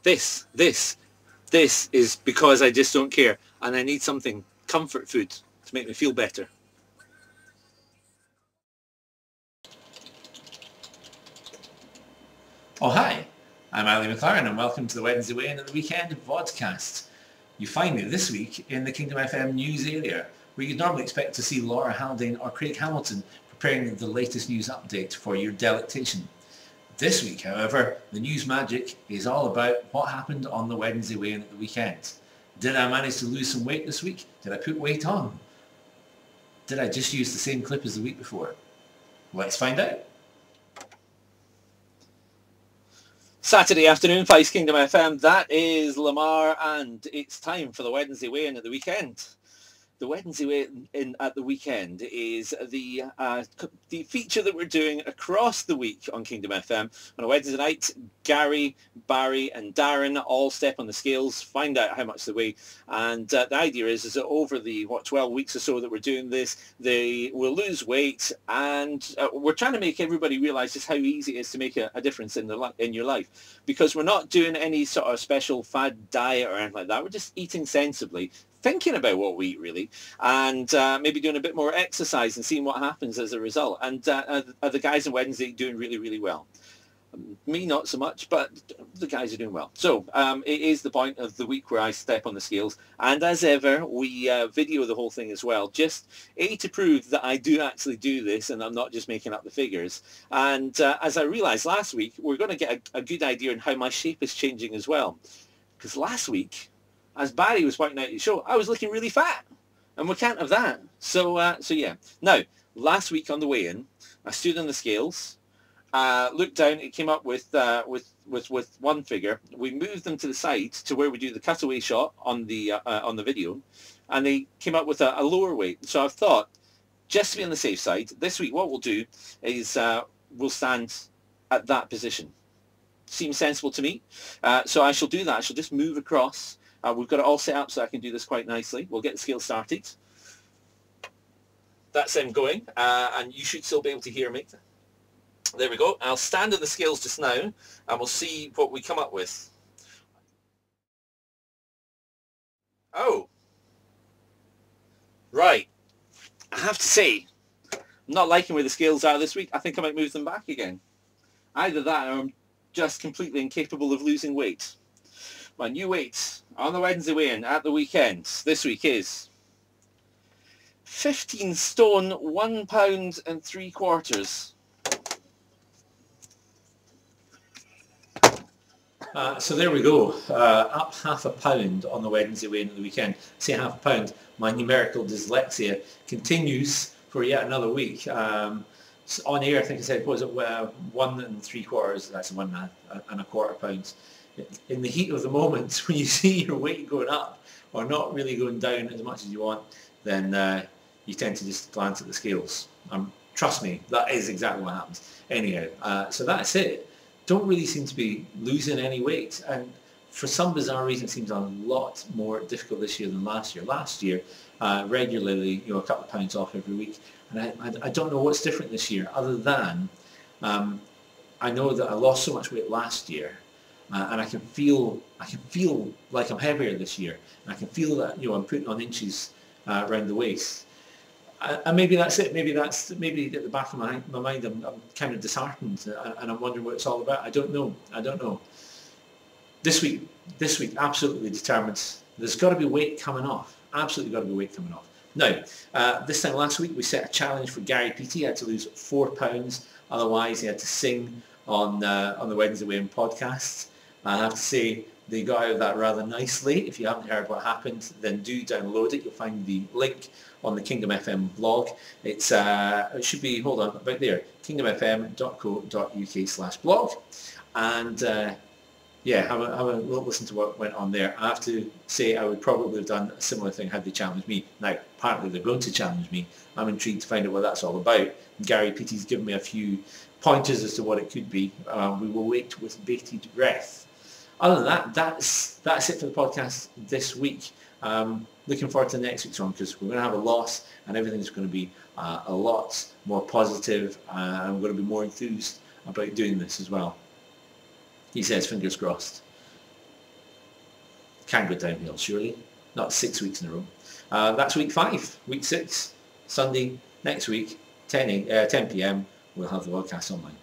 This is because I just don't care, and I need something comfort food to make me feel better. Oh hi, I'm Ali McLaren and welcome to the Wednesday Weigh-In at the Weekend vodcast. You find me this week in the Kingdom FM news area, where you'd normally expect to see Laura Haldane or Craig Hamilton preparing the latest news update for your delectation. This week, however, the news magic is all about what happened on the Wednesday Weigh-In at the weekend. Did I manage to lose some weight this week? Did I put weight on? Did I just use the same clip as the week before? Let's find out. Saturday afternoon, Vice Kingdom FM. That is Lamar, and it's time for the Wednesday Weigh-In at the weekend. The Wednesday Weigh-In at the weekend is the feature that we're doing across the week on Kingdom FM. On a Wednesday night, Gary, Barry and Darren all step on the scales, find out how much they weigh. And the idea is that over the, 12 weeks or so that we're doing this, they will lose weight. And we're trying to make everybody realise just how easy it is to make a difference in your life. Because we're not doing any sort of special fad diet or anything like that. We're just eating sensibly, thinking about what we eat really, and maybe doing a bit more exercise and seeing what happens as a result. And are the guys on Wednesday doing really, really well? Me, not so much, but the guys are doing well. So it is the point of the week where I step on the scales. And as ever, we video the whole thing as well, just to prove that I do actually do this and I'm not just making up the figures. And as I realized last week, we're going to get a good idea on how my shape is changing as well. Because last week, as Barry was pointing out at the show, I was looking really fat, and we can't have that. So yeah. Now, last week on the weigh-in, I stood on the scales, looked down. It came up with one figure. We moved them to the side to where we do the cutaway shot on the video, and they came up with a lower weight. So I've thought, just to be on the safe side, this week what we'll do is we'll stand at that position. Seems sensible to me. So I shall do that. I shall just move across. We've got it all set up so I can do this quite nicely. We'll get the scale started. That's them going, and you should still be able to hear me. There we go. I'll stand at the scales just now, and we'll see what we come up with. Oh. Right. I have to say, I'm not liking where the scales are this week. I think I might move them back again. Either that or I'm just completely incapable of losing weight. My new weight on the Wednesday weigh-in at the weekend this week is 15 stone, 1 pound and 3/4. So there we go, up half a pound on the Wednesday weigh-in at the weekend. Say half a pound, my numerical dyslexia continues for yet another week. So on air, I think I said, was it 1 3/4, that's 1 1/4 pounds. In the heat of the moment, when you see your weight going up or not really going down as much as you want, then you tend to just glance at the scales. Trust me, that is exactly what happens. Anyhow, so that's it. Don't really seem to be losing any weight, and for some bizarre reason it seems a lot more difficult this year than last year. Last year, regularly, a couple of pounds off every week, and I don't know what's different this year, other than I know that I lost so much weight last year, and I can feel like I'm heavier this year, and I can feel that I'm putting on inches around the waist. And maybe that's it. Maybe at the back of my mind, I'm kind of disheartened, and I'm wondering what it's all about. I don't know. This week, absolutely determined. There's got to be weight coming off. Absolutely got to be weight coming off. Now, this time last week, we set a challenge for Gary Peaty. He had to lose 4 pounds. Otherwise, he had to sing on the Wednesday Weigh-In podcast. I have to say, they got out of that rather nicely. If you haven't heard what happened, then do download it. You'll find the link on the Kingdom FM blog. It should be, hold on, about there, kingdomfm.co.uk/blog. And yeah, have a little listen to what went on there. I have to say I would probably have done a similar thing had they challenged me. Now, apparently they're going to challenge me. I'm intrigued to find out what that's all about. Gary Peaty's given me a few pointers as to what it could be. We will wait with bated breath. Other than that, that's it for the podcast this week. Looking forward to next week's one, because we're going to have a loss and everything's going to be a lot more positive, and I'm going to be more enthused about doing this as well. He says, fingers crossed. Can't go downhill, surely. Not 6 weeks in a row. That's week 5. Week 6, Sunday, next week, 10 p.m. We'll have the podcast online.